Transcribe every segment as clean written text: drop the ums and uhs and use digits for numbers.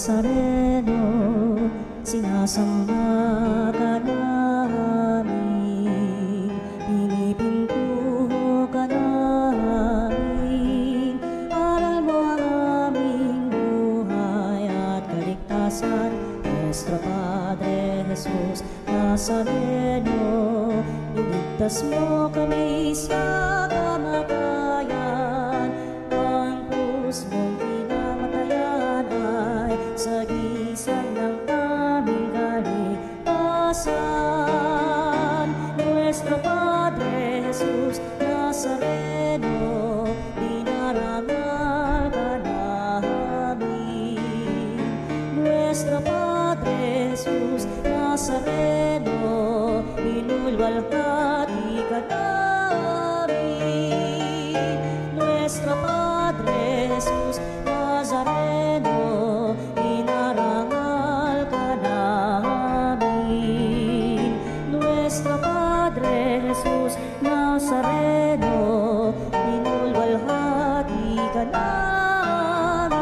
Nazareno, sinasamba ka namin, pinipinto ka namin. Aral mo ang aming buhay at kaligtasan, Nuestro Padre Jesus Nazareno. Iligtas mo kami sa kamatayan, ang krus mong pinamatayan ay sagisag ng aming kaligtasan. Nuestro Padre Jesus Nazareno, dinarangal ka namin. Nuestro Padre Jesus Nazareno, inulwalhati ka namin. Nuestro Padre Jesus Nazareno, inarangal ka namin. Nuestro Padre Jesus Nazareno, inulwalhati ka namin.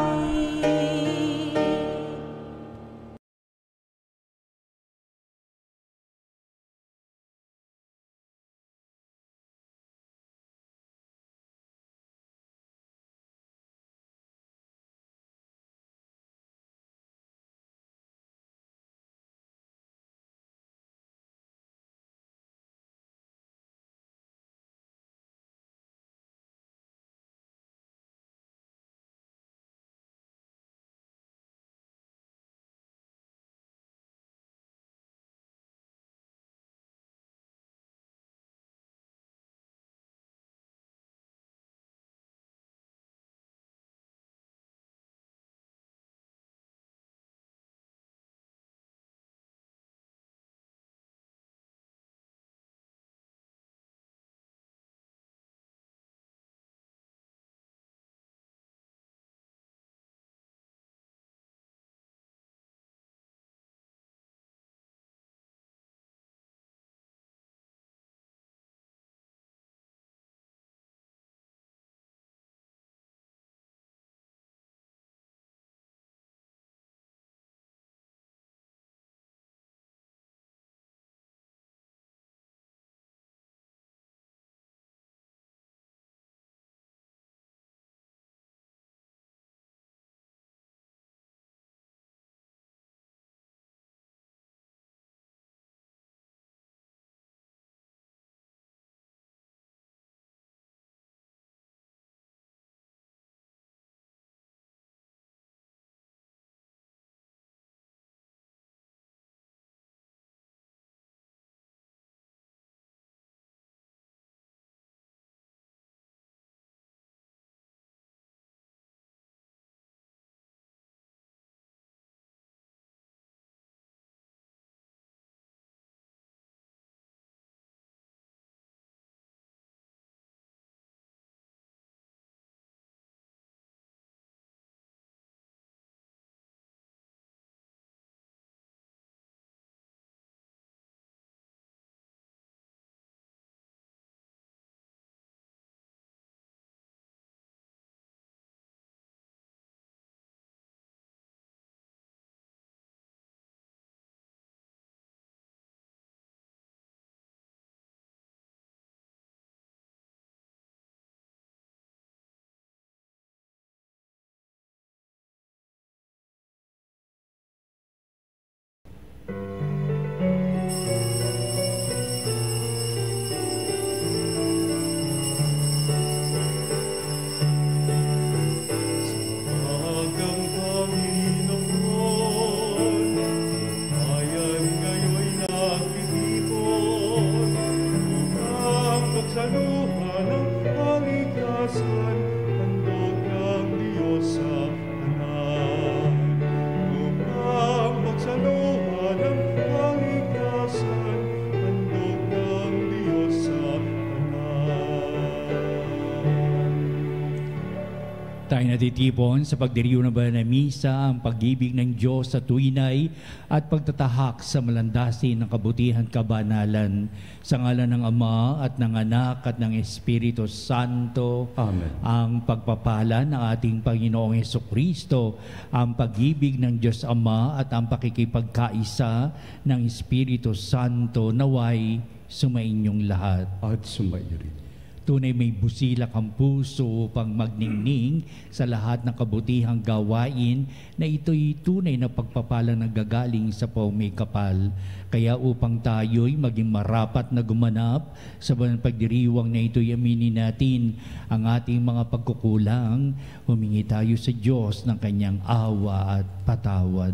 Tayo natitipon sa pagdiriwang ng banal na misa ang pag-ibig ng Diyos sa tuwinay at pagtatahak sa malandasin ng kabutihan kabanalan. Sa ngalan ng Ama at ng Anak at ng Espiritu Santo. Amen. Ang pagpapala ng ating Panginoong Hesukristo, ang pag-ibig ng Diyos Ama at ang pakikipagkaisa ng Espiritu Santo naway sumainyong lahat. At sumaiyo rin. Tunay may busilak ang puso upang magningning sa lahat ng kabutihang gawain na ito'y tunay na pagpapala na gagaling sa paumay kapal. Kaya upang tayo'y maging marapat na gumanap sa banal pagdiriwang na ito'y aminin natin ang ating mga pagkukulang, humingi tayo sa Diyos ng kanyang awa at patawad.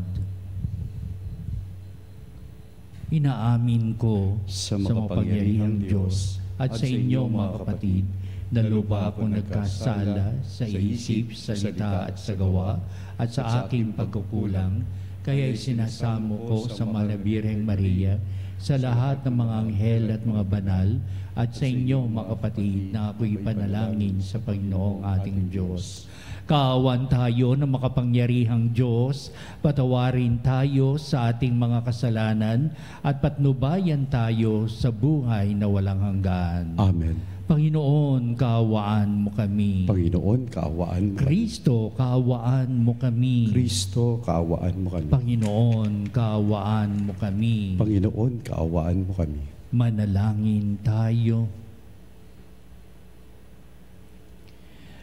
Inaamin ko sa makapangyarihang Diyos at sa inyo mga kapatid, na lubha akong nagkasala sa isip, salita at sa gawa at sa aking pagkukulang, kaya isinasamo ko sa Mahal na Birheng Maria, sa lahat ng mga anghel at mga banal, at sa inyo mga kapatid na ako'y panalangin sa Panginoong ating Diyos. Kaawan tayo ng makapangyarihang Diyos, patawarin tayo sa ating mga kasalanan at patnubayan tayo sa buhay na walang hanggan. Amen. Panginoon, kaawaan mo kami. Panginoon, kaawaan mo kami. Kristo, kaawaan mo kami. Kristo, kaawaan mo kami. Panginoon, kaawaan mo kami. Panginoon, kaawaan mo kami. Manalangin tayo.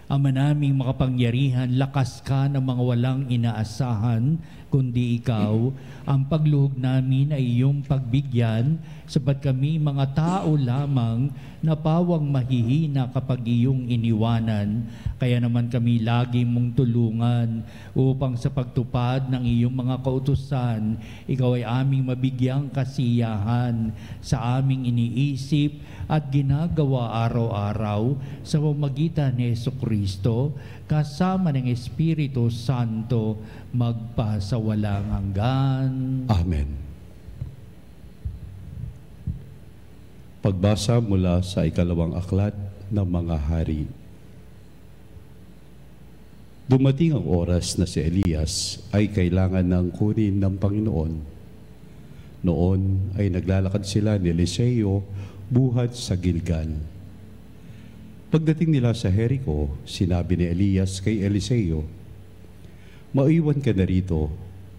Ama naming makapangyarihan, lakas ka ng mga walang inaasahan, kundi ikaw, ang pagluhog namin ay iyong pagbigyan, sapat kami mga tao lamang na pawang mahihina kapag iyong iniwanan. Kaya naman kami lagi mong tulungan upang sa pagtupad ng iyong mga kautusan, ikaw ay aming mabigyang kasiyahan sa aming iniisip at ginagawa araw-araw sa pamamagitan ni Hesukristo, kasama ng Espiritu Santo, magpasawalang hanggan. Amen. Pagbasa mula sa ikalawang aklat ng mga hari. Dumating ang oras na si Elias ay kailangan ng kunin ng Panginoon. Noon ay naglalakad sila ni Eliseo buhat sa Gilgal. Pagdating nila sa Jericho, sinabi ni Elias kay Eliseo, "Maiwan ka na rito,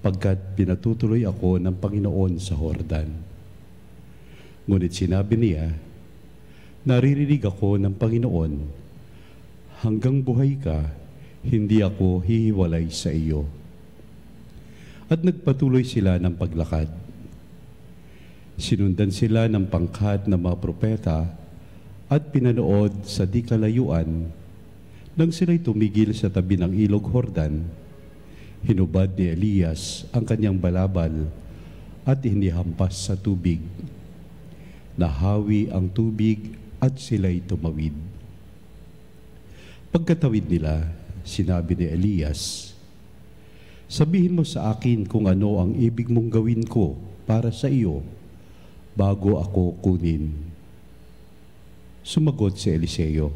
pagkat pinatutuloy ako ng Panginoon sa Jordan." Ngunit sinabi niya, "Naririnig ako ng Panginoon, hanggang buhay ka, hindi ako hihiwalay sa iyo." At nagpatuloy sila ng paglakad. Sinundan sila ng pangkat ng mga propeta at pinanood sa di kalayuan. Nang sila'y tumigil sa tabi ng ilog Jordan, hinubad ni Elias ang kanyang balabal at inihampas sa tubig. Nahawi ang tubig at sila'y tumawid. Pagkatawid nila, sinabi ni Elias, "Sabihin mo sa akin kung ano ang ibig mong gawin ko para sa iyo bago ako kunin." Sumagot si Eliseo,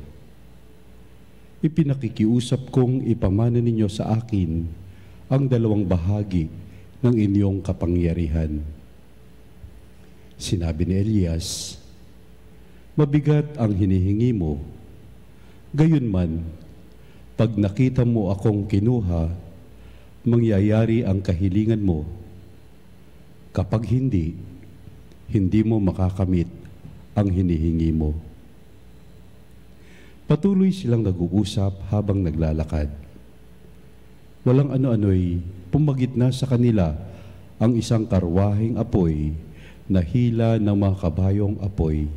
"Ipinakikiusap kong ipamana ninyo sa akin ang dalawang bahagi ng inyong kapangyarihan." Sinabi ni Elias, "Mabigat ang hinihingi mo. Gayunman, pag nakita mo akong kinuha, mangyayari ang kahilingan mo. Kapag hindi, hindi mo makakamit ang hinihingi mo." Patuloy silang nag-uusap habang naglalakad. Walang ano-ano'y pumagitna sa kanila ang isang karwaheng apoy na hila ng mga kabayong apoy.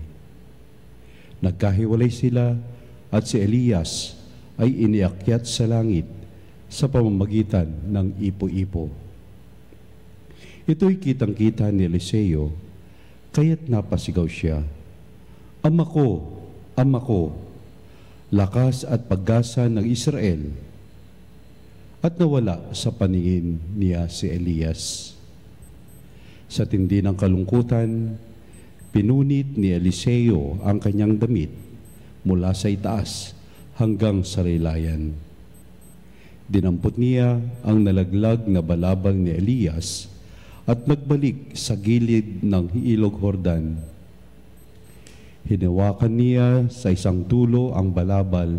Nagkahiwalay sila at si Elias ay iniakyat sa langit sa pamamagitan ng ipo-ipo. Ito'y kitang-kita ni Eliseo, kaya't napasigaw siya, "Ama ko, Ama ko, lakas at pag-asa ng Israel." At nawala sa paningin niya si Elias. Sa tindi ng kalungkutan, pinunit ni Eliseo ang kanyang damit mula sa itaas hanggang sa laylayan. Dinampot niya ang nalaglag na balabal ni Elias at nagbalik sa gilid ng ilog Jordan. Hinawakan niya sa isang tulo ang balabal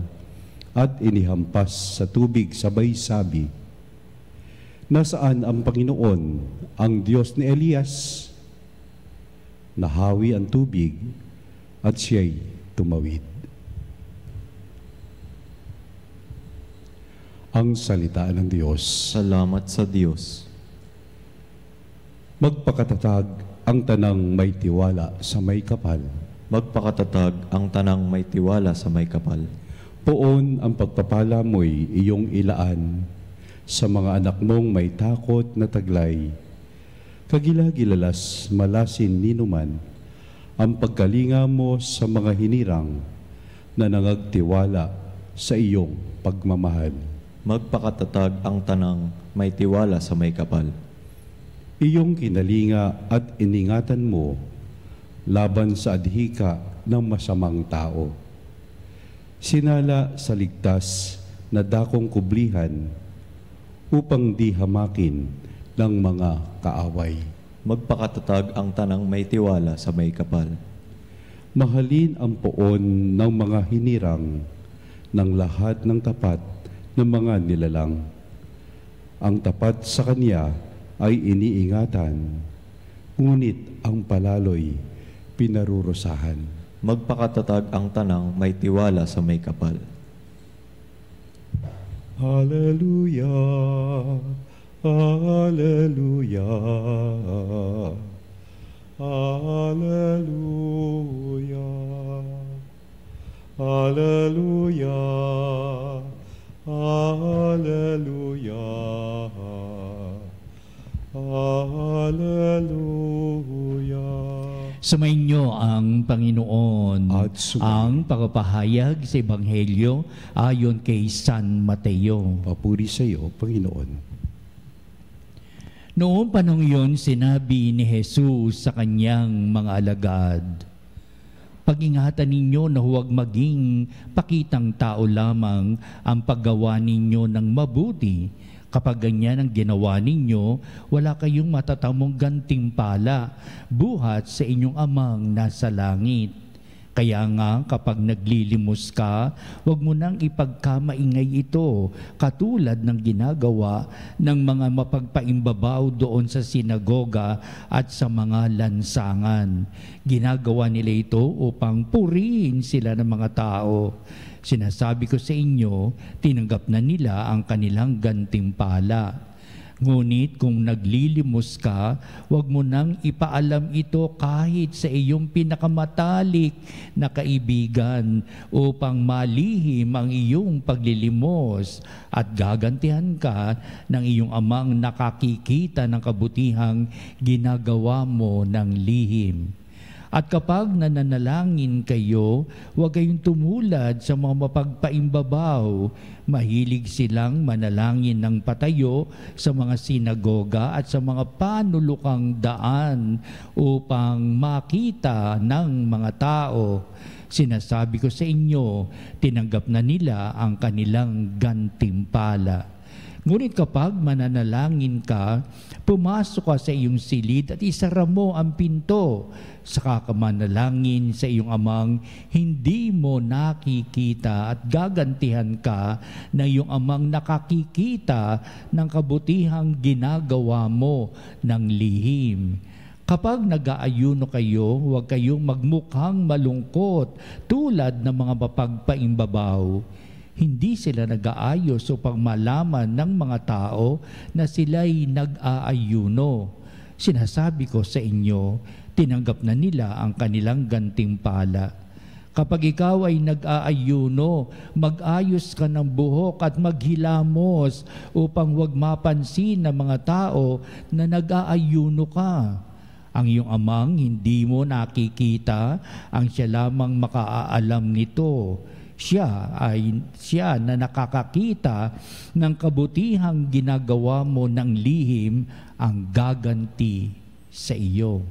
at inihampas sa tubig sabay sabi, "Nasaan ang Panginoon, ang Diyos ni Elias?" Nahawi ang tubig at siya'y tumawid. Ang salita ng Diyos. Salamat sa Diyos. Magpakatatag ang tanang may tiwala sa may kapal. Magpakatatag ang tanang may tiwala sa may kapal. Poon ang pagpapala mo'y iyong ilaan sa mga anak mong may takot na taglay. Kagilagilalas malasin ninuman ang pagkalinga mo sa mga hinirang na nangagtiwala sa iyong pagmamahal. Magpakatatag ang tanang may tiwala sa may kapal. Iyong kinalinga at iningatan mo laban sa adhika ng masamang tao. Sinala sa ligtas na dakong kublihan upang di hamakin ng mga kaaway. Magpakatatag ang tanang may tiwala sa may kapal. Mahalin ang poon ng mga hinirang ng lahat ng tapat ng mga nilalang. Ang tapat sa kanya ay iniingatan, ngunit ang palaloy pinarurusahan. Magpakatatag ang tanang may tiwala sa may kapal. Hallelujah, Hallelujah, Hallelujah, Hallelujah, Hallelujah, Hallelujah. Sumainyo ang Panginoon At sumainyo. ang pagpapahayag sa Ebanghelyo ayon kay San Mateo. Papuri sa iyo, Panginoon. Noong panahon yun, sinabi ni Jesus sa kanyang mga alagad, "Pag-ingatan ninyo na huwag maging pakitang tao lamang ang paggawa ninyo ng mabuti. Kapag ganyan ang ginawa ninyo, wala kayong matatamong gantimpala buhat sa inyong amang nasa langit. Kaya nga kapag naglilimos ka, huwag mo nang ipagkamaingay ito, katulad ng ginagawa ng mga mapagpaimbabaw doon sa sinagoga at sa mga lansangan. Ginagawa nila ito upang purihin sila ng mga tao. Sinasabi ko sa inyo, tinanggap na nila ang kanilang gantimpala. Ngunit kung naglilimos ka, huwag mo nang ipaalam ito kahit sa iyong pinakamatalik na kaibigan upang malihim ang iyong paglilimos at gagantihan ka ng iyong amang nakakikita ng kabutihang ginagawa mo ng lihim. At kapag nananalangin kayo, huwag kayong tumulad sa mga mapagpaimbabaw. Mahilig silang manalangin ng patayo sa mga sinagoga at sa mga panulukang daan upang makita ng mga tao. Sinasabi ko sa inyo, tinanggap na nila ang kanilang gantimpala. Ngunit kapag mananalangin ka, pumasok ka sa iyong silid at isara mo ang pinto. Saka ka manalangin sa iyong amang hindi mo nakikita at gagantihan ka ng iyong amang nakakikita ng kabutihang ginagawa mo ng lihim. Kapag nag-aayuno kayo, huwag kayong magmukhang malungkot tulad ng mga mapagpaimbabaw. Hindi sila nag-aayos upang malaman ng mga tao na sila'y nag-aayuno. Sinasabi ko sa inyo, tinanggap na nila ang kanilang gantimpala. Kapag ikaw ay nag-aayuno, mag-ayos ka ng buhok at maghilamos upang huwag mapansin ng mga tao na nag-aayuno ka. Ang iyong amang hindi mo nakikita, ang siya lamang makaalam nito. Siya na nakakakita ng kabutihang ginagawa mo ng lihim ang gaganti sa iyo.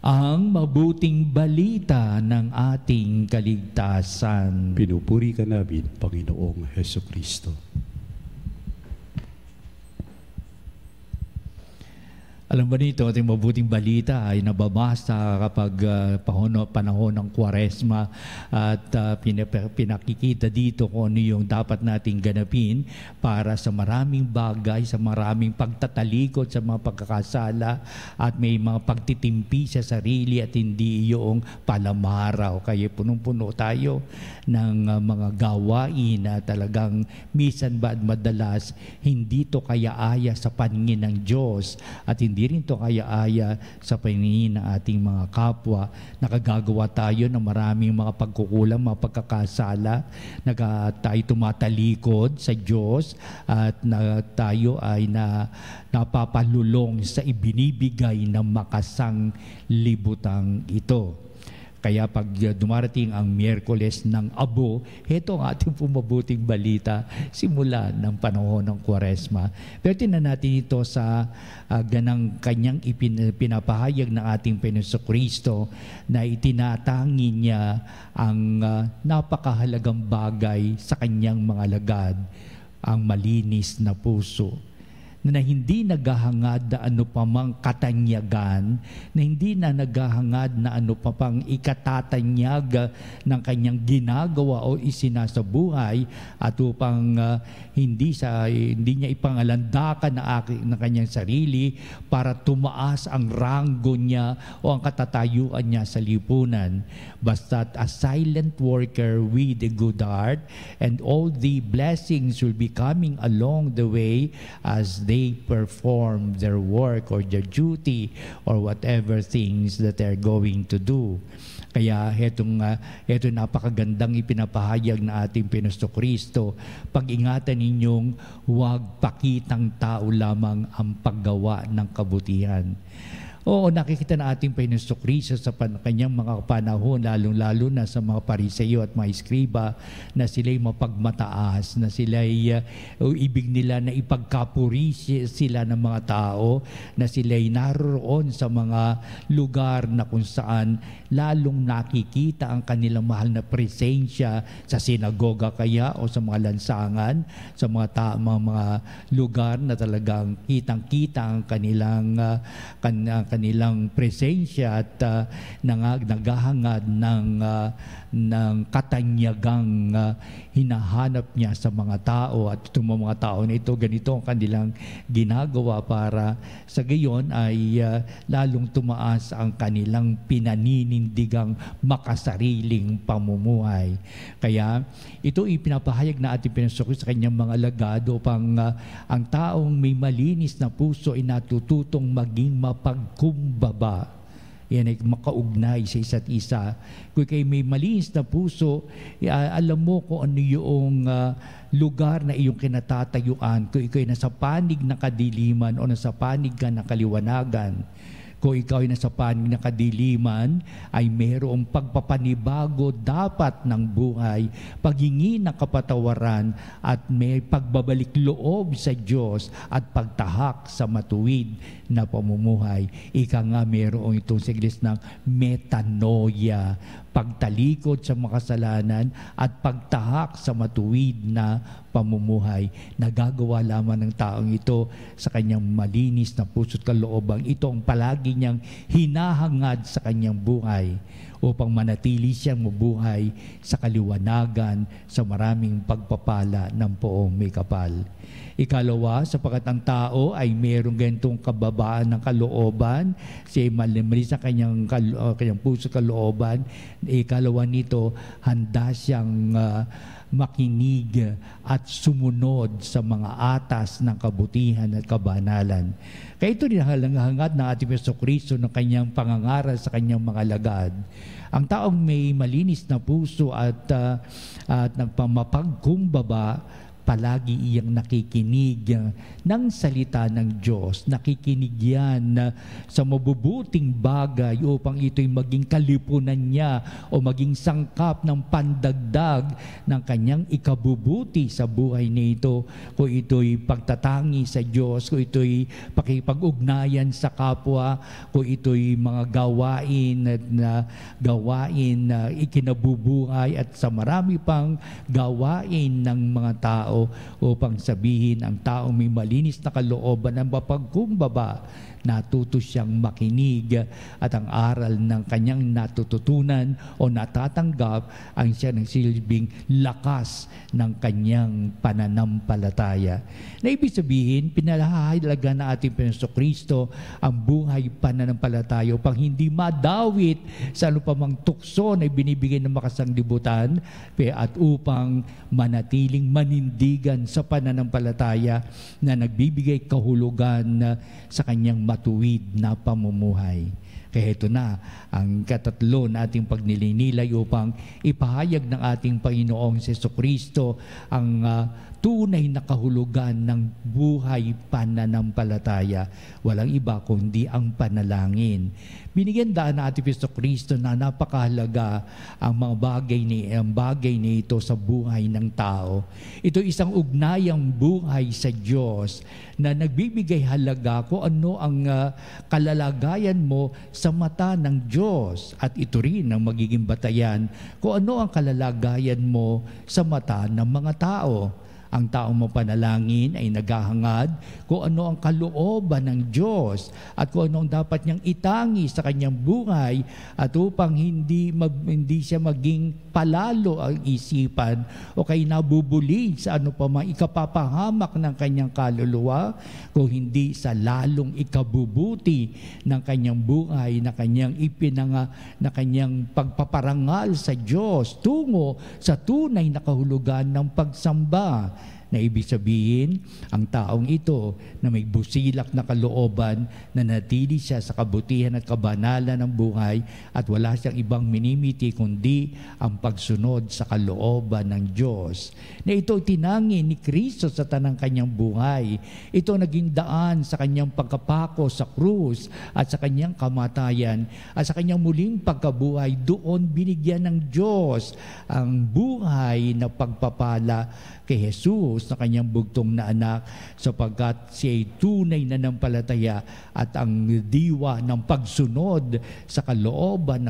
ang mabuting balita ng ating kaligtasan. Pinupuri ka namin, Panginoong Hesukristo. Alam ba nito, ating mabuting balita ay nababasa kapag panahon ng Kwaresma at pinakikita dito kung ano yung dapat nating ganapin para sa maraming bagay, sa maraming pagtatalikod, sa mga pagkakasala at may mga pagtitimpi sa sarili at hindi yung palamaraw. Kaya punong-puno tayo ng mga gawain na talagang minsan ba at madalas hindi to kaya-aya sa paningin ng Diyos at hindi rin to kaya-aya sa paningin ng ating mga kapwa. Nakagagawa tayo ng maraming mga pagkukulang, mga pagkakasala, tayo tumatalikod sa Diyos at tayo ay napapalulong sa ibinibigay ng makasang libutang ito. Kaya pag dumarating ang Miyerkules ng Abo, ito ang ating pumabuting balita simula ng panahon ng Kwaresma. Pero tingnan natin ito sa ganang kanyang pinapahayag ng ating Panginoon na itinatangi niya ang napakahalagang bagay sa kanyang mga alagad, ang malinis na puso. Na hindi naghahangad na ano pa mang katanyagan, na hindi na naghahangad na ano pa pang ikatatanyag ng kanyang ginagawa o isinasabuhay at upang hindi niya ipangalandakan ng kanyang sarili para tumaas ang ranggo niya o ang katatayuan niya sa lipunan. Basta't a silent worker with a good heart, and all the blessings will be coming along the way as they perform their work or their duty or whatever things that they're going to do. Kaya ito napakagandang ipinapahayag na ating Panginoon. Pag-ingatan ninyong huwag pakitang tao lamang ang paggawa ng kabutihan. Oo, nakikita na ating Panginoon sa kanyang mga panahon, lalong-lalo na sa mga Pariseyo at mga Iskriba, na sila'y mapagmataas, na sila'y ibig nila na ipagkapuri sila ng mga tao, na sila'y naroon sa mga lugar na kung saan lalong nakikita ang kanilang mahal na presensya sa sinagoga kaya o sa mga lansangan, sa mga lugar na talagang kitang-kita ang kanilang presensya at naghahangad ng katanyagang hinahanap niya sa mga tao. At itong mga tao na ito, ganito ang kanilang ginagawa para sa gayon ay lalong tumaas ang kanilang pinaninindigang makasariling pamumuhay. Kaya ito ipinapahayag na ating Panginoon sa kanyang mga alagad upang ang taong may malinis na puso ay natututong maging mapagkumbaba. Yan ay makaugnay sa isa't isa. Kung kayo may malinis na puso, alam mo kung ano yung lugar na iyong kinatatayuan. Kung ikaw ay nasa panig ng kadiliman o nasa panig ka ng kaliwanagan. Kung ikaw ay nasa panig ng kadiliman, ay mayroong pagpapanibago dapat ng buhay, paghingi ng kapatawaran at may pagbabalik loob sa Diyos at pagtahak sa matuwid na pamumuhay. Ika nga mayroong itong siglis ng metanoia, pagtalikod sa makasalanan at pagtahak sa matuwid na pamumuhay. Nagagawa lamang ng taong ito sa kanyang malinis na puso't kalooban. Ito ang palagi niyang hinahangad sa kanyang buhay upang manatili siyang mabuhay sa kaliwanagan sa maraming pagpapala ng Poong May Kapal. Ikalawa, sapagkat ang tao ay mayroong ganitong kababaan ng kalooban, siya malinis sa kanyang puso kalooban. Ikalawa nito, handa siyang makinig at sumunod sa mga atas ng kabutihan at kabanalan. Kaya ito rin hangad ng ating Panginoon ng kanyang pangangaral sa kanyang mga alagad. Ang taong may malinis na puso at mapagkumbaba, palagi iyang nakikinig ng salita ng Diyos. Nakikinig yan sa mabubuting bagay upang ito'y maging kalipunan niya o maging sangkap ng pandagdag ng kanyang ikabubuti sa buhay nito. Kung ito'y pagtatangi sa Diyos, kung ito'y pakipag-ugnayan sa kapwa, kung ito'y mga gawain na ikinabubuhay at sa marami pang gawain ng mga tao upang sabihin ang tao may malinis na kalooban ng mapagkumbaba, natuto siyang makinig at ang aral ng kanyang natututunan o natatanggap ang siya ng silbing lakas ng kanyang pananampalataya. Na ibig sabihin, pinalahalaga na ating Jesucristo ang buhay pananampalataya upang hindi madawit sa anumang tukso na binibigay ng makasanglibutan at upang manatiling manindigan sa pananampalataya na nagbibigay kahulugan sa kanyang matuwid na pamumuhay. Kaya ito na ang katatlo na ating pagnilinilay upang ipahayag ng ating Panginoong Jesucristo ang tunay na kahulugan ng buhay pananampalataya. Walang iba kundi ang panalangin. Binigyan daan na ating Jesucristo na napakahalaga ang mga bagay nito sa buhay ng tao. Ito isang ugnayang buhay sa Diyos na nagbibigay halaga kung ano ang kalalagayan mo sa mata ng Diyos, at ito rin ang magiging batayan kung ano ang kalalagayan mo sa mata ng mga tao. Ang taong mapanalangin ay naghahangad kung ano ang kalooban ng Diyos at kung ano ang dapat niyang itangi sa kanyang buhay, at upang hindi siya maging palalo ang isipan o kay nabubuli sa ano pa mang ikapapahamak ng kanyang kaluluwa, kung hindi sa lalong ikabubuti ng kanyang buhay na kanyang na kanyang pagpaparangal sa Diyos tungo sa tunay na kahulugan ng pagsamba. Na ibig sabihin, ang taong ito na may busilak na kalooban, na natili siya sa kabutihan at kabanalan ng buhay at wala siyang ibang minimiti kundi ang pagsunod sa kalooban ng Diyos. Na ito tinangi ni Kristo sa tanang kanyang buhay. Ito naging daan sa kanyang pagkapako sa krus at sa kanyang kamatayan at sa kanyang muling pagkabuhay. Doon binigyan ng Diyos ang buhay na pagpapala kay Jesus na kanyang bugtong na anak, sapagkat siya ay tunay na nanampalataya at ang diwa ng pagsunod sa kalooban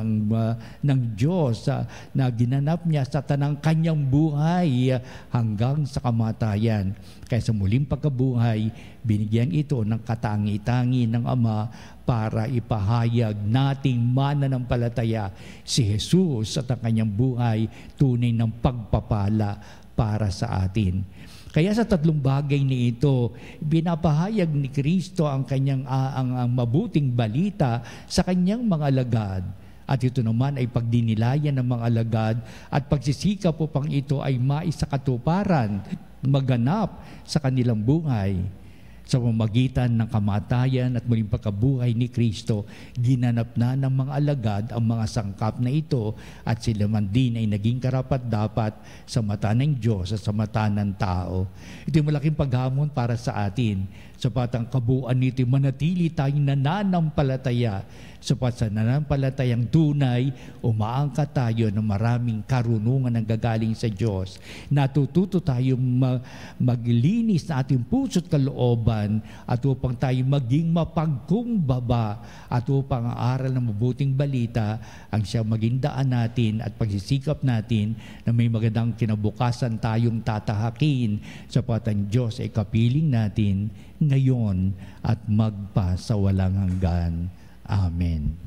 ng Diyos na ginanap niya sa tanang kanyang buhay hanggang sa kamatayan. Kaya sa muling pagkabuhay, binigyan ito ng katangi-tangi ng Ama para ipahayag nating mananampalataya si Jesus at ang kanyang buhay tunay ng pagpapala para sa atin. Kaya sa tatlong bagay ni ito, binapahayag ni Kristo ang kanyang ang mabuting balita sa kanyang mga alagad. At ito naman ay pagdinilayan ng mga alagad at pagsisikap upang ito ay maisakatuparan, maganap sa kanilang buhay. Sa pamamagitan ng kamatayan at muling pagkabuhay ni Kristo, ginanap na ng mga alagad ang mga sangkap na ito, at sila man din ay naging karapat-dapat sa mata ng Diyos at sa mata ng tao. Ito ay malaking paghamon para sa atin, sapat ang kabuuan nito manatili tayong nananampalataya, sapat sa nananampalatayang tunay, umaangkat tayo ng maraming karunungan ng gagaling sa Diyos. Natututo tayong maglinis na ating puso't kalooban, at upang tayo maging mapagkumbaba, at upang ang aral ng mabuting balita ang siya maging daan natin at pagsisikap natin na may magandang kinabukasan tayong tatahakin, sapat ang Diyos ay kapiling natin ngayon at magpa sa walang hanggan. Amen.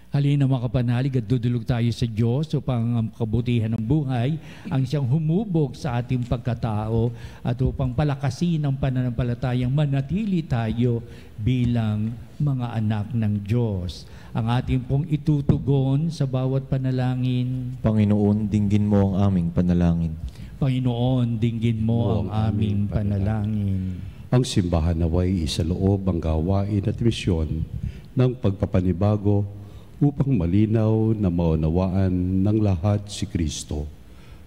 Halina mga kapanalig at dudulog tayo sa Diyos upang ang kabutihan ng buhay ang siyang humubog sa ating pagkatao, at upang palakasin ang pananampalatayang manatili tayo bilang mga anak ng Diyos. Ang ating pong itutugon sa bawat panalangin. Panginoon, dinggin mo ang aming panalangin. Panginoon, dinggin mo ang aming panalangin. Ang simbahan naway isaloob ang gawain at misyon ng pagpapanibago upang malinaw na maunawaan ng lahat si Kristo.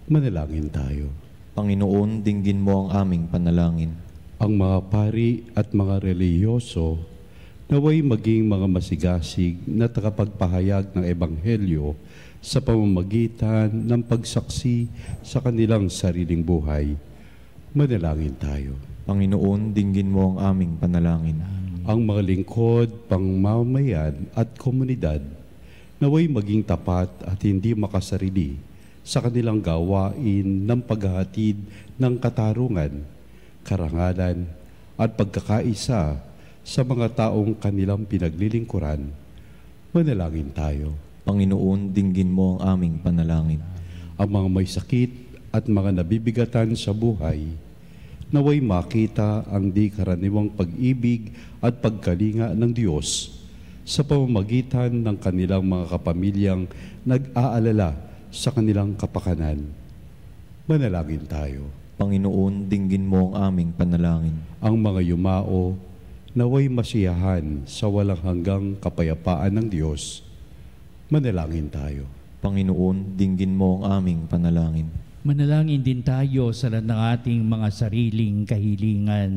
Manalangin tayo. Panginoon, dinggin mo ang aming panalangin. Ang mga pari at mga relihiyoso naway maging mga masigasig na tagapagpahayag ng Ebanghelyo sa pamamagitan ng pagsaksi sa kanilang sariling buhay. Manalangin tayo. Panginoon, dinggin mo ang aming panalangin. Ang mga lingkod, pangmamayan at komunidad naway maging tapat at hindi makasarili sa kanilang gawain ng paghahatid ng katarungan, karangalan at pagkakaisa sa mga taong kanilang pinaglilingkuran. Manalangin tayo. Panginoon, dinggin mo ang aming panalangin. Ang mga may sakit at mga nabibigatan sa buhay, naway makita ang di karaniwang pag-ibig at pagkalinga ng Diyos sa pamamagitan ng kanilang mga kapamilyang nag-aalala sa kanilang kapakanan. Manalangin tayo. Panginoon, dinggin mo ang aming panalangin. Ang mga yumao, naway masiyahan sa walang hanggang kapayapaan ng Diyos. Manalangin tayo. Panginoon, dinggin mo ang aming panalangin. Manalangin din tayo sa lahat ng ating mga sariling kahilingan.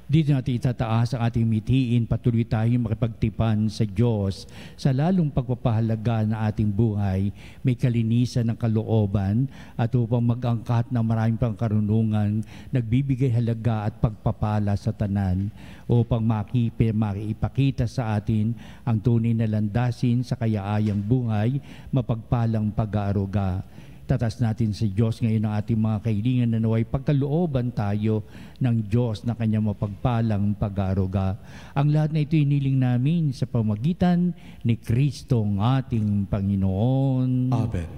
Dito natin itataas ang ating mitiin, patuloy tayong makipagtipan sa Diyos sa lalong pagpapahalaga ng ating buhay, may kalinisan ng kalooban at upang mag-angkat ng maraming pangkarunungan, nagbibigay halaga at pagpapala sa tanan upang makiipakita sa atin ang tunay na landasin sa kayaayang buhay, mapagpalang pag-aaruga. Tatas natin sa Diyos ngayon ang ating mga kahilingan na naway pagkalooban tayo ng Diyos na Kanyang mapagpalang pag-aaruga. Ang lahat na ito iniling namin sa pamagitan ni Kristo ang ating Panginoon. Amen.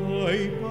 Buhay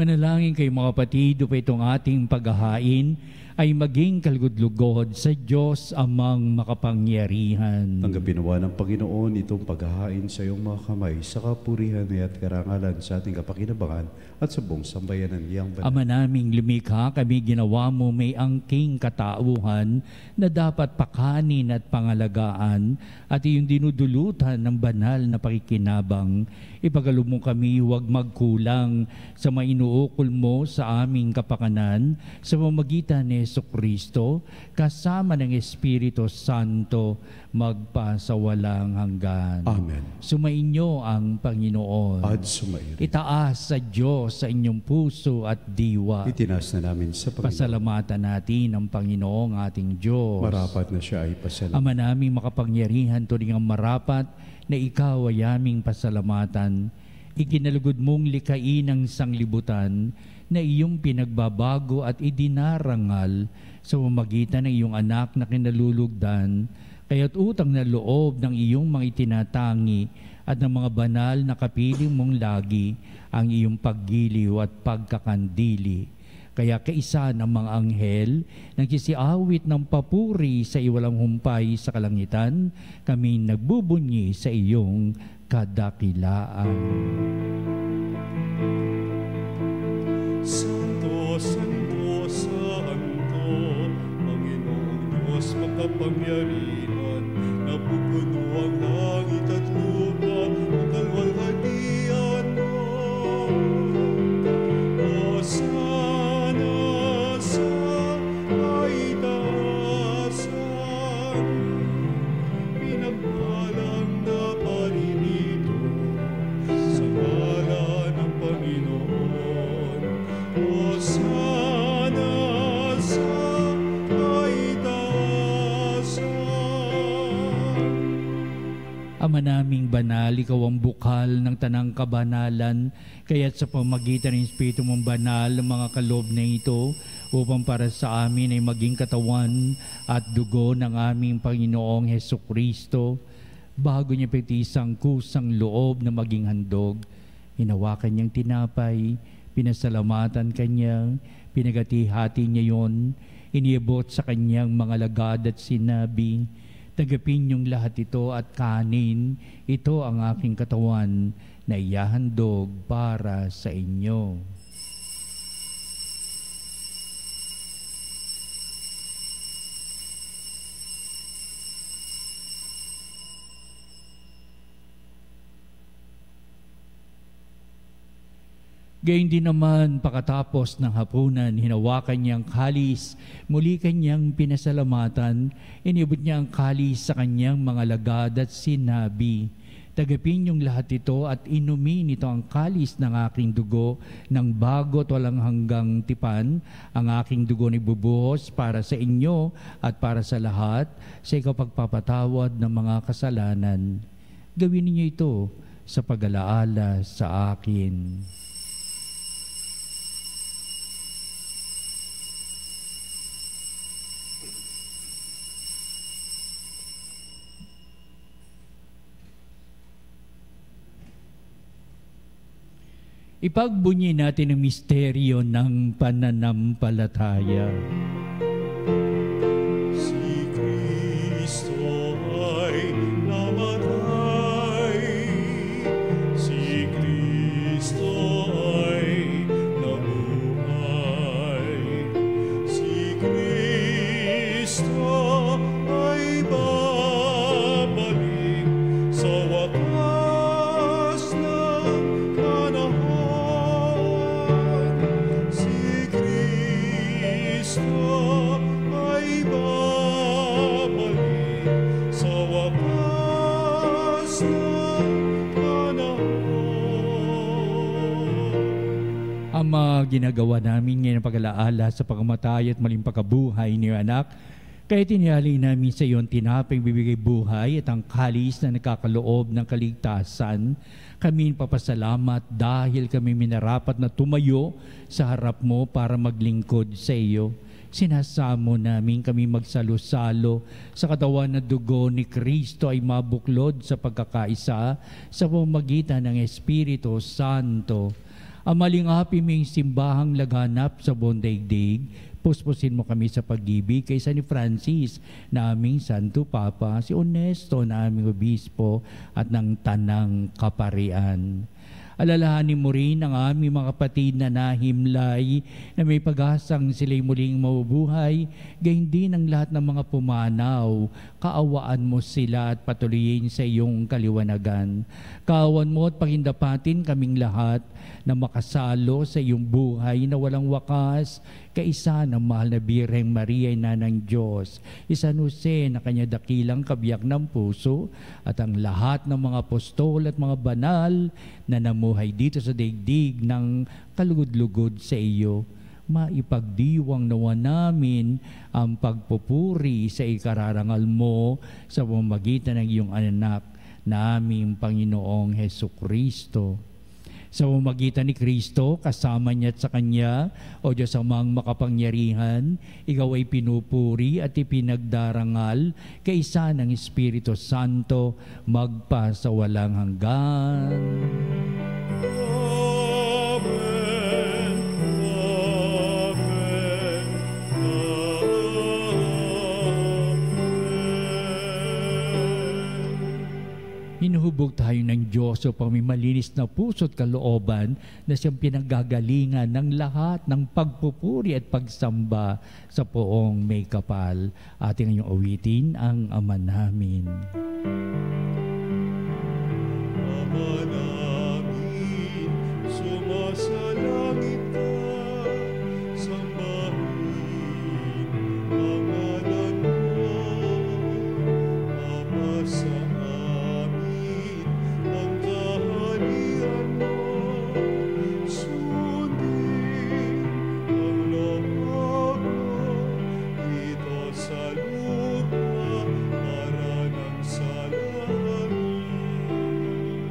Manalangin kayo mga kapatid, upang itong ating paghahain ay maging kalugod-lugod sa Diyos amang makapangyarihan. Tanggapin nawa ng Panginoon itong paghahain sa iyong mga kamay sa kapurihan at karangalan sa ating kapakinabangan at sa buong sambayanan niyang banal. Ama naming lumikha, kami ginawa mo may angking katauhan na dapat pakanin at pangalagaan at iyong dinudulutan ng banal na pakikinabang. Ipagalo mo kami huwag magkulang sa mainuukol mo sa aming kapakanan sa pamamagitan ni Jesucristo kasama ng Espiritu Santo magpasawalang hanggan. Amen. Sumainyo ang Panginoon. At sumairi. Itaas sa Diyos sa inyong puso at diwa. Itinas na namin sa Panginoon. Pasalamatan natin ang Panginoong ating Diyos. Marapat na siya ay pasalamatan. Ama naming makapangyarihan, turing ang marapat na ikaw ay aming pasalamatan. Ikinalugod mong likain ang sanglibutan na iyong pinagbabago at idinarangal sa pamamagitan ng iyong anak na kinalulugdan, kaya't utang na loob ng iyong mga itinatangi at ng mga banal na kapiling mong lagi ang iyong paggiliw at pagkakandili. Kaya kaisa ng mga anghel, nagsisiawit ng papuri sa iwalang humpay sa kalangitan, kami nagbubunyi sa iyong kadakilaan. Santo, Santo, Santo, Panginoong Diyos makapangyarihan, napupuno ang langit at lupa, ang kalwalhatian mo. Banal, ikaw ang bukal ng tanang kabanalan, kaya't sa pamagitan ng Espiritu mong banal, ang mga kaloob na ito, upang para sa amin ay maging katawan at dugo ng aming Panginoong Hesukristo, bago niya pitisang kusang loob na maging handog, hinawakan niyang tinapay, pinasalamatan kanya, pinagati-hati niya yon, iniabot sa kanyang mga lagad at sinabi, "Tagapin niyong lahat ito at kanin, ito ang aking katawan na iyahandog para sa inyo." Gayun din naman, pagkatapos ng hapunan, hinawakan niyang kalis, muli kanyang pinasalamatan, inibot niya ang kalis sa kanyang mga lagad at sinabi, "Tagapin niyong lahat ito at inumin ito ang kalis ng aking dugo ng bago at walang hanggang tipan. Ang aking dugo ni bubuhos para sa inyo at para sa lahat sa ikapagpapatawad ng mga kasalanan. Gawin niyo ito sa pag-alaala sa akin." Ipagbunyi natin ang misteryo ng pananampalataya. Si Kristo ay namatay, si Kristo ay nabuhay, si Kristo ay babalik sa wakas ng panahon. Si Kristo ay babalik sa wakas ng panahon. Ama, ginagawa namin ngayon ang pag-alaala sa pagkamatay at maling pagkabuhay ni anak. Kaya tinihali namin sa iyo ang tinapay bibigay buhay at ang kalis na nakakaloob ng kaligtasan. Kami papasalamat dahil kami minarapat na tumayo sa harap mo para maglingkod sa iyo. Sinasamo namin kami magsalo-salo sa katawan na dugo ni Kristo ay mabuklod sa pagkakaisa sa pamamagitan ng Espiritu Santo. Ang malingapi ming simbahang laganap sa buong daigdig, puspusin mo kami sa pag-ibig kay San Francis na aming Santo Papa, si Onesto na aming Obispo at ng Tanang Kaparian. Alalahanin mo rin ang aming mga kapatid na nahimlay na may pag-asang sila'y muling mabubuhay, gayon din ang lahat ng mga pumanaw. Kaawaan mo sila at patuloyin sa iyong kaliwanagan. Kaawan mo at pakindapatin kaming lahat na makasalo sa iyong buhay na walang wakas, kaisa ng mahal na Birheng Maria, Ina ng Diyos, San Jose na kanya dakilang kabiyak ng puso, at ang lahat ng mga apostol at mga banal na namuhay dito sa daigdig ng kalugod-lugod sa iyo. Maipagdiwang nawa namin ang pagpupuri sa ikararangal mo sa pamamagitan ng iyong anak na aming Panginoong Hesukristo. Sa pamamagitan ni Kristo, kasama niya at sa Kanya, o Diyos amang makapangyarihan, ikaw ay pinupuri at ipinagdarangal kaisa ng Espiritu Santo magpa sa walang hanggan. Amen. Amen. Hinuhubog tayo ng Diyos upang may malinis na puso at kalooban na siyang pinanggagalingan ng lahat ng pagpupuri at pagsamba sa poong may kapal. Ating ngayong awitin ang Ama namin. Ama namin, sumasalangit ka, sambahin ang ngalan mo. Ama, sa amin ang kaharian mo, sundin ang loob mo dito sa lupa para ng sa langit.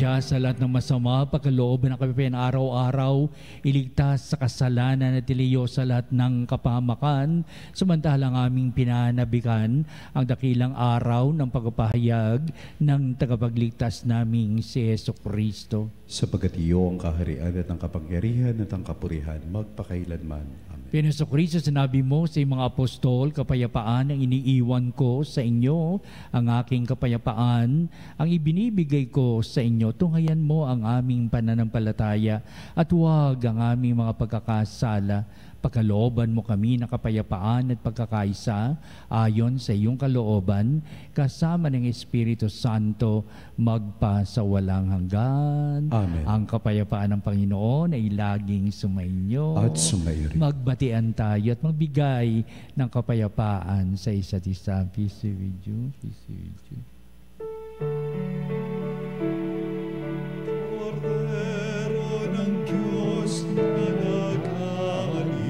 Adya sa lahat ng masama, pagkaloob ng kapipayan araw-araw, iligtas sa kasalanan at iliyo sa lahat ng kapahamakan, samantalang aming pinanabikan ang dakilang araw ng pagpapahayag ng tagapagligtas naming si Jesucristo. Sapagat iyo ang kaharian at ang kapangyarihan at ang kapurihan magpakailanman. Amen. Jesucristo, sinabi mo sa mga apostol, kapayapaan ang iniiwan ko sa inyo, ang aking kapayapaan ang ibinibigay ko sa inyo. Tunghayan mo ang aming pananampalataya at huwag ang aming mga pagkakasala. Pagkalooban mo kami ng kapayapaan at pagkakaisa ayon sa iyong kalooban, kasama ng Espiritu Santo, magpa sa walang hanggan. Amen. Ang kapayapaan ng Panginoon ay laging sumainyo. At sumayo rin. Magbatian tayo at magbigay ng kapayapaan sa isa't isa. Peace be with you. Peace be with you. Cordero ng Diyos na nag-aalis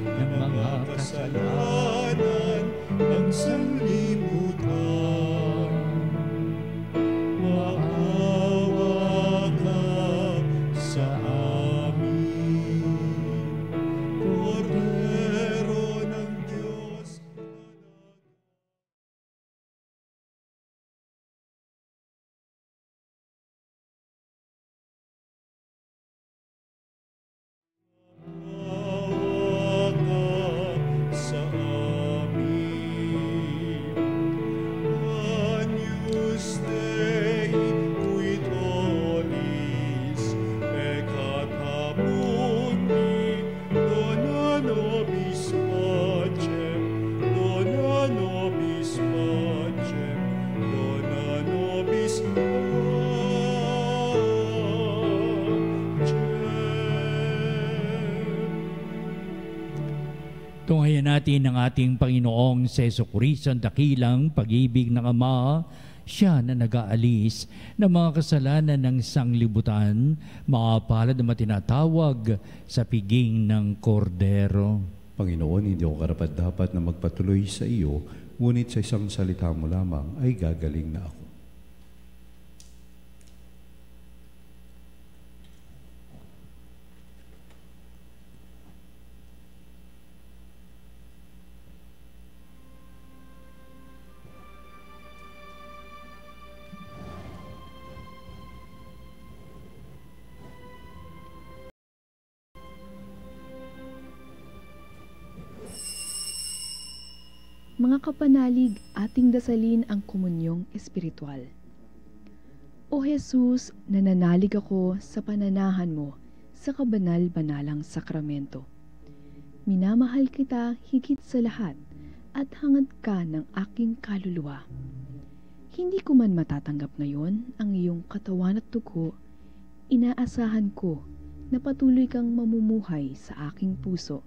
ng mga kasalanan ng sanlibutan. Maawa ka sa amin, Cordero ng Diyos na sa amin. Agnus Dei, qui tollis peccata mundi, dona nobis pacem, dona nobis pacem, dona nobis pacem. Tunghayan natin ang ating Panginoong sa Jesucristo, ang dakilang pag-ibig ng Ama, siya na nag-aalis ng mga kasalanan ng sanglibutan, makapalad na matinatawag sa piging ng Kordero. Panginoon, hindi ako karapat-dapat na magpatuloy sa iyo, ngunit sa isang salita mo lamang ay gagaling na ako. Mga kapanalig, ating dasalin ang komunyong espiritual. O Jesus, nananalig ako sa pananahan mo sa kabanal-banalang sakramento. Minamahal kita higit sa lahat at hangad ka ng aking kaluluwa. Hindi ko man matatanggap ngayon ang iyong katawan at dugo, inaasahan ko na patuloy kang mamumuhay sa aking puso.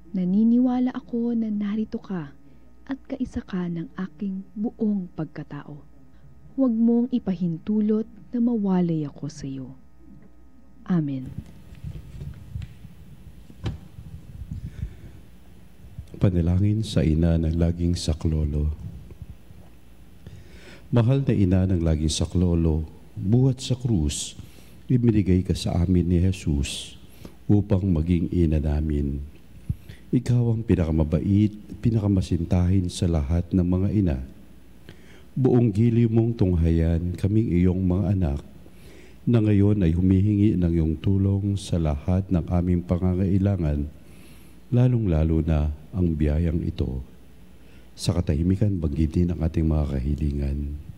Naniniwala ako na narito ka at kaisa ka ng aking buong pagkatao. Huwag mong ipahintulot na mawalay ako sa iyo. Amen. Panalangin sa ina ng laging saklolo. Mahal na ina ng laging saklolo, buhat sa krus, ibinigay ka sa amin ni Jesus upang maging ina namin. Ikaw ang pinakamabait, pinakamasintahin sa lahat ng mga ina. Buong giliw mong tunghayan kaming iyong mga anak, na ngayon ay humihingi ng iyong tulong sa lahat ng aming pangangailangan, lalong-lalo na ang biyayang ito. Sa katahimikan, banggitin ang ating mga kahilingan.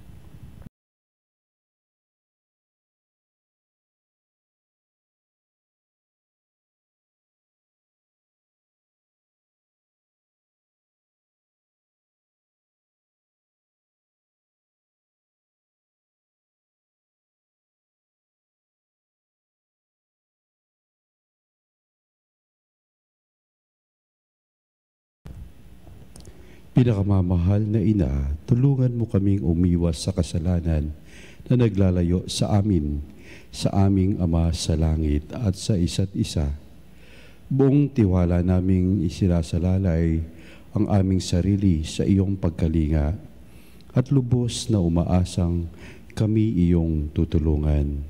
Pinakamamahal na ina, tulungan mo kaming umiwas sa kasalanan na naglalayo sa amin, sa aming Ama sa langit at sa isa't isa. Buong tiwala naming isinasalalay ang aming sarili sa iyong pagkalinga at lubos na umaasang kami iyong tutulungan.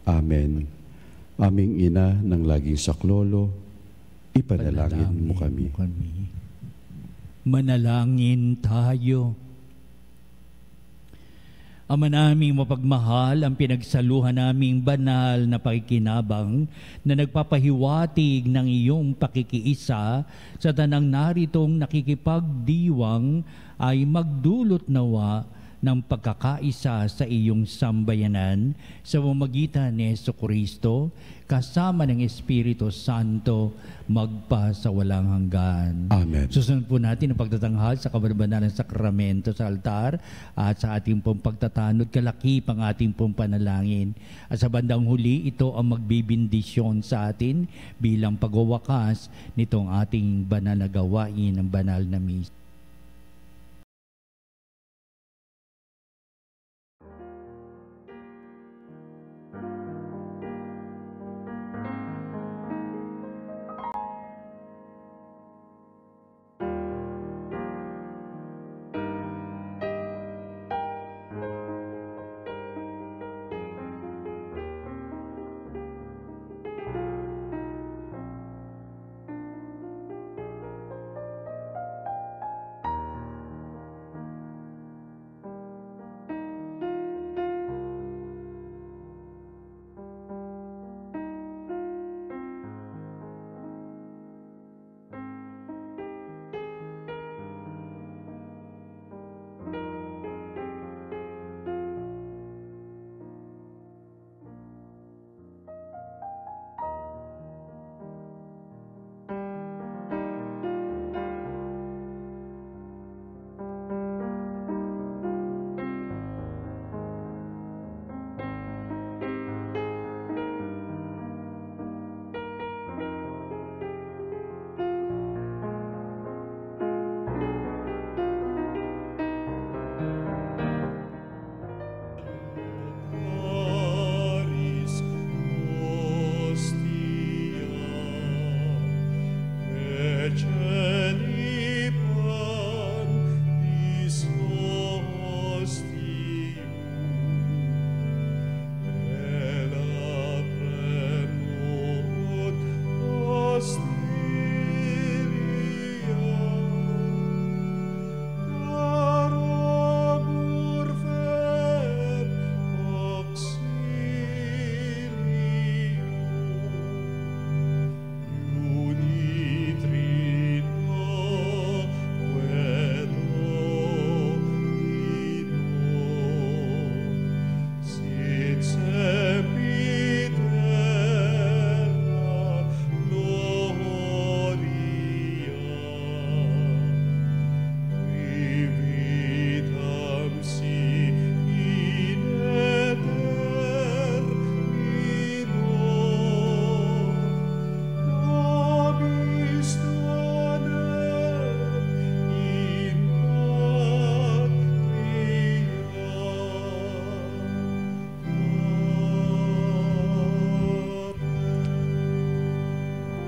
Amen. Aming ina ng laging saklolo, ipanalangin mo kami. Manalangin tayo. Ama naming mapagmahal, ang pinagsaluhan naming banal na pakikinabang na nagpapahiwatig ng iyong pakikiisa sa tanang naritong nakikipagdiwang ay magdulot nawa ng pagkakaisa sa iyong sambayanan sa pamamagitan ni Jesucristo kasama ng Espiritu Santo magpa sa walang hanggan. Amen. Susunod po natin ang pagtatanghal sa kabanal-banal ng sakramento sa altar at sa ating pong pagtatanod kalakip ang ating pong panalangin. At sa bandang huli, ito ang magbibindisyon sa atin bilang pagwawakas nitong ating banal na gawain ng banal na misa.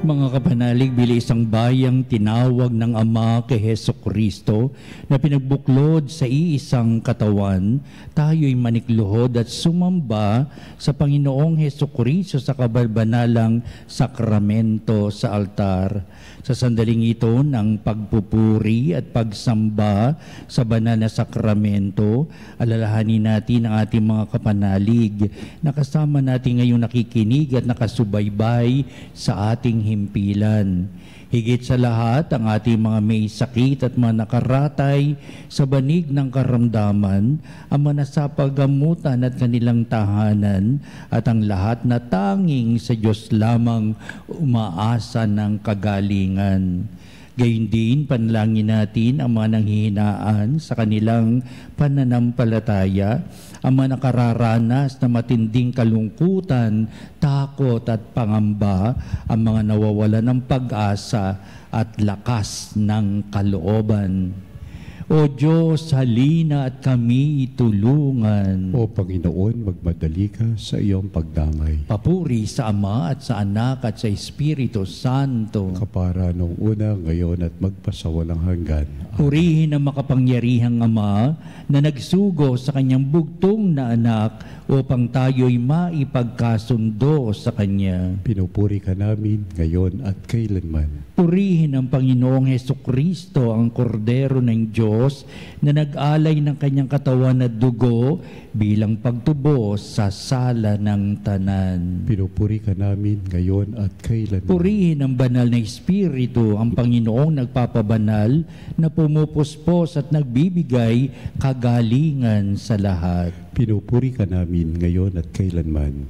Mga kapanalig, bilang isang bayang tinawag ng Ama kay Jesucristo na pinagbuklod sa iisang katawan, tayo'y manikluhod at sumamba sa Panginoong Jesucristo sa kabalbanalang sakramento sa altar. Sa sandaling ito ng pagpupuri at pagsamba sa banal na sakramento, alalahanin natin ang ating mga kapanalig na kasama natin ngayong nakikinig at nakasubaybay sa ating himpilan. Higit sa lahat, ang ating mga may sakit at mga nakaratay sa banig ng karamdaman, ang manasapagamutan at kanilang tahanan, at ang lahat na tanging sa Diyos lamang umaasa ng kagalingan. Gayun din, panalangin natin ang mga nanghihinaan sa kanilang pananampalataya, ang mga nakararanas na matinding kalungkutan, takot at pangamba, ang mga nawawalan ng pag-asa at lakas ng kalooban. O Diyos, halina at kami tulungan. O Panginoon, magmadali ka sa iyong pagdamay. Papuri sa Ama at sa Anak at sa Espiritu Santo. Kapara nung una, ngayon at magpasawalang hanggan. Purihin ang makapangyarihang Ama na nagsugo sa kanyang bugtong na anak upang tayo'y maipagkasundo sa Kanya. Pinupuri ka namin ngayon at kailanman. Purihin ang Panginoong Hesukristo, ang Kordero ng Diyos na nag-alay ng kanyang katawan at dugo bilang pagtubos sa sala ng tanan. Pinupuri ka namin ngayon at kailanman. Purihin ang banal na Espiritu, ang Panginoong nagpapabanal na pumupuspos at nagbibigay kagalingan sa lahat. Pinupuri ka namin ngayon at kailanman.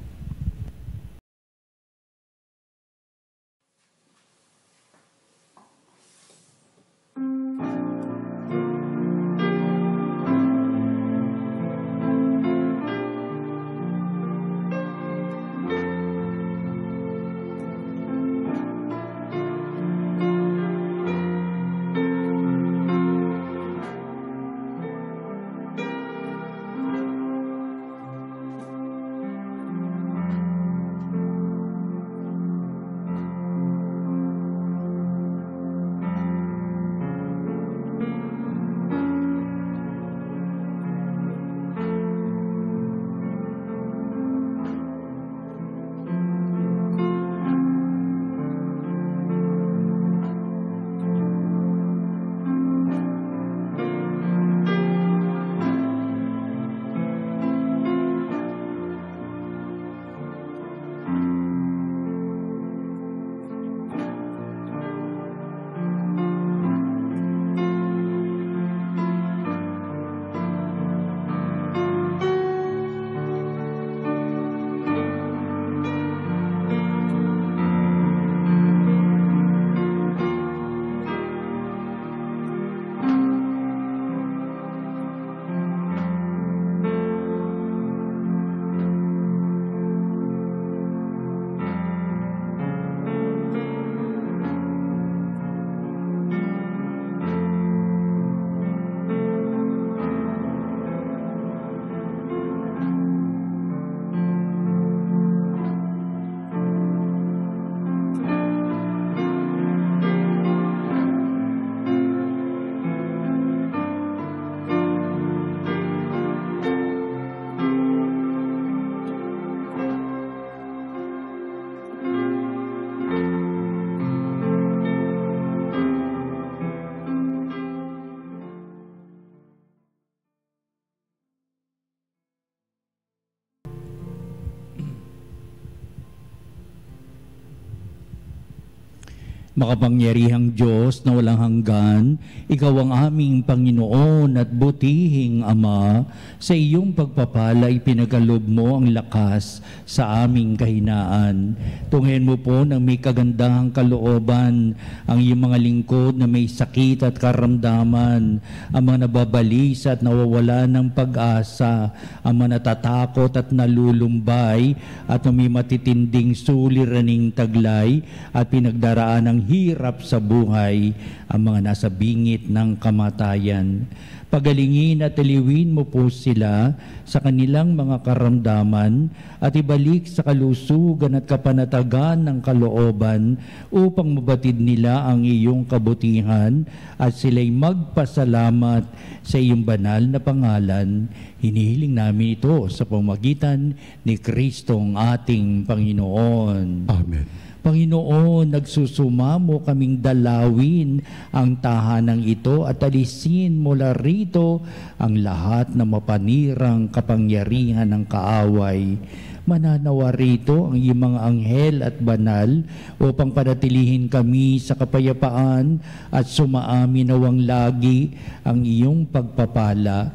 Makapangyarihang Diyos na walang hanggan, Ikaw ang aming Panginoon at butihing Ama. Sa iyong pagpapala ipinagkaloob mo ang lakas sa aming kahinaan. Tunghayan mo po ng may kagandahang kalooban ang iyong mga lingkod na may sakit at karamdaman, ang mga nababalisa at nawawala ng pag-asa, ang mga natatakot at nalulumbay, at may matitinding suliraning taglay at pinagdaraan ng hirap sa buhay, ang mga nasa bingit ng kamatayan. Pagalingin at aliwin mo po sila sa kanilang mga karamdaman at ibalik sa kalusugan at kapanatagan ng kalooban upang mabatid nila ang iyong kabutihan at sila'y magpasalamat sa iyong banal na pangalan. Hinihiling namin ito sa pamamagitan ni Kristong ating Panginoon. Amen. Panginoon, nagsusumamo kaming dalawin ang tahanang ito at alisin mula rito ang lahat na mapanirang kapangyarihan ng kaaway. Mananawa rito ang iyong mga anghel at banal upang panatilihin kami sa kapayapaan at sumaamin nawang lagi ang iyong pagpapala.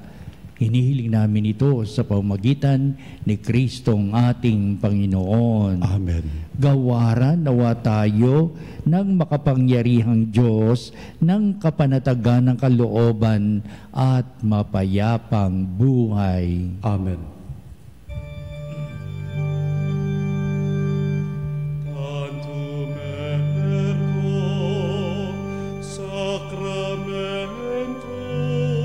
Hinihiling namin ito sa pamamagitan ni Kristong ating Panginoon. Amen. Gawaran nawa tayo ng makapangyarihang Diyos ng kapanatagan ng kalooban at mapayapang buhay. Amen. Tantum ergo sacramentum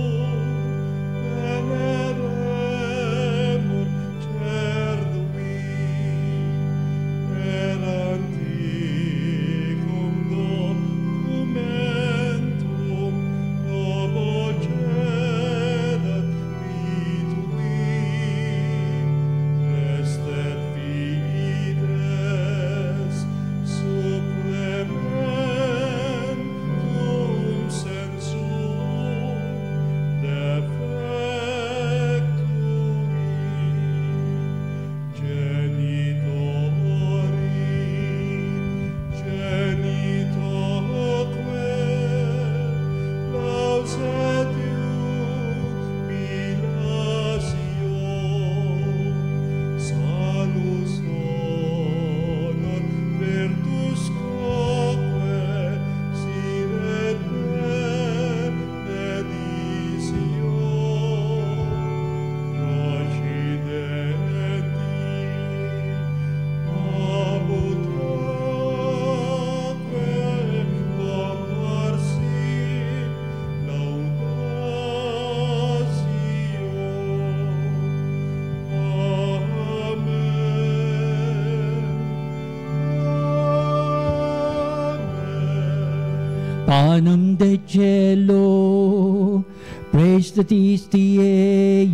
Manum de cielo, prestatisti eis.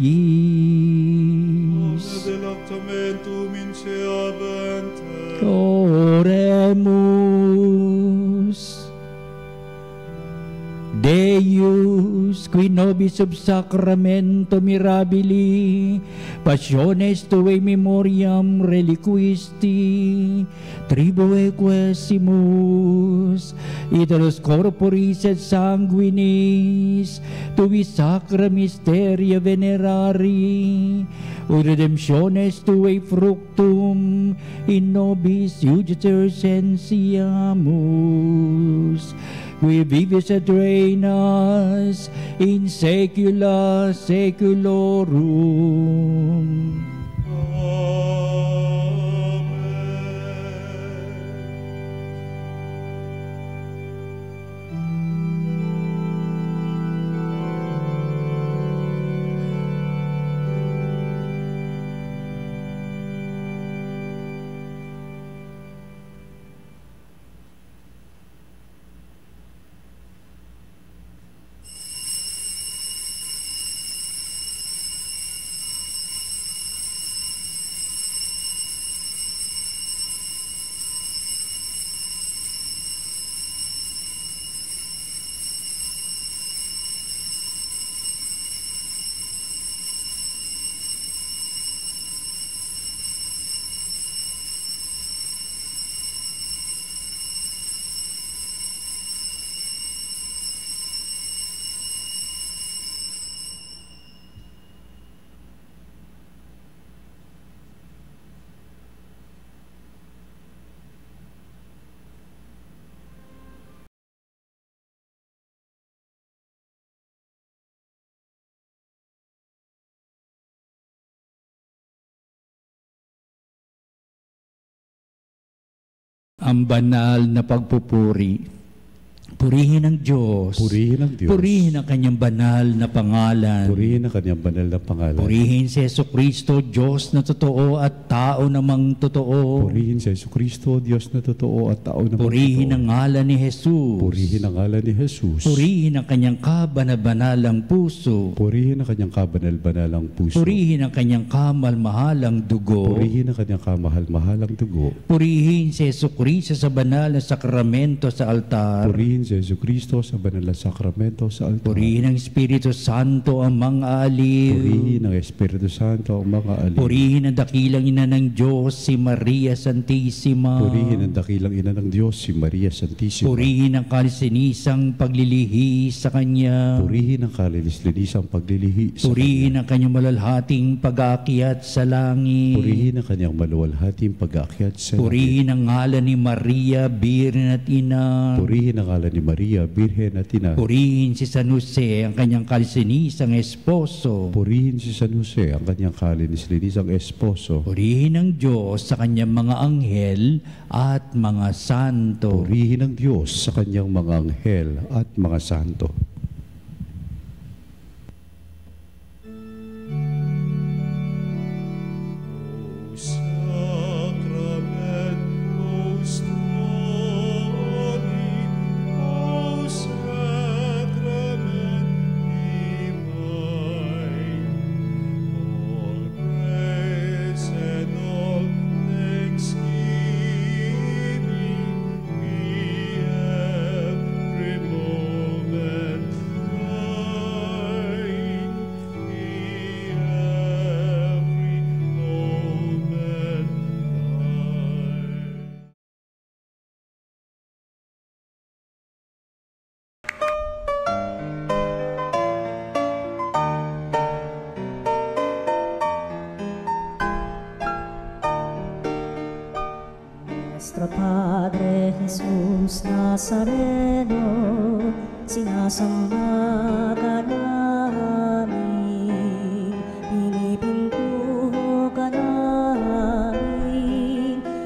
Delectamentum inseabente. Oremus. Deus, qui nobis sub sacramento mirabili, passiones tuae memoriam reliquisti, tribuo quesimus, iteros corporis et sanguinis, tui sacra mysteria venerari, ut redemptiones tuae fructum in nobis iuditur sensiamus, qui vivis et reinas in saecula saeculorum. Ang banal na pagpupuri. Purihin ang Diyos. Purihin ang Diyos. Purihin ang kanyang banal na pangalan. Purihin ang kanyang banal na pangalan. Purihin si Jesucristo, Diyos na totoo at tao namang totoo. Purihin si Jesucristo, Diyos na totoo at tao namang Purihin totoo. ang ngalan ni Jesus. Purihin ang ngalan ni Jesus. Purihin ang kanyang kabanabalang puso. Purihin ang kanyang kabanal-banalang puso. Purihin ang kanyang kamal-mahalang dugo. Purihin ang kanyang kamahal-mahalang dugo. Purihin si Jesucristo sa banal na sakramento sa altar. Purihin si Jesucristo sa banal na sakramento sa altar. Purihin ang Espiritu Santo ang mga aliw. Purihin ang Espiritu Santo ang mga alin. Purihin ang dakilang ina ng Diyos, si Maria Santissima. Purihin ang dakilang ina ng Diyos, si Maria Santissima. Purihin ang kalisinisang paglilihi sa Kanya. Purihin ang kalinis-linisang paglilihi sa Purihin Kanya. ang Kanyang malalhating pag-aakyat sa langit. Purihin ang kanyang maluwalhating pag-aakyat sa langit. Purihin ang ngalan ni Maria, Birhen at Ina. Purihin ang ngalan ni Maria, Birhen at Ina. Purihin si San Jose, ang kanyang kalisinisang esposo. Purihin si San Jose, ang kanyang kalinis-linisang esposo. Purihin ang Diyos sa kanyang mga anghel at mga santo. Purihin ang Diyos sa kanyang mga anghel at mga santo. Nuestro Padre Jesús Nazareno, sinasamba ka namin, pinipintuho ka namin,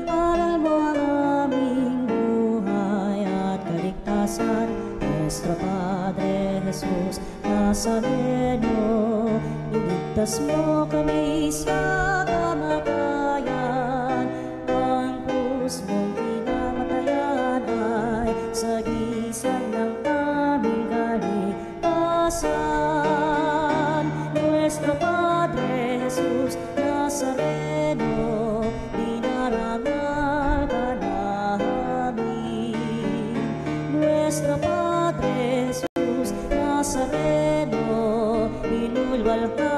aral mo ang aming buhay at kaligtasan. Nuestro Padre Jesús Nazareno, iligtas mo kami sa kamatayan, ang krus mong pinamatayan ay sagisag ng Jesus Nazareno, dinarangal ka namin. Nuestro Padre Jesus Nazareno, inulwal ka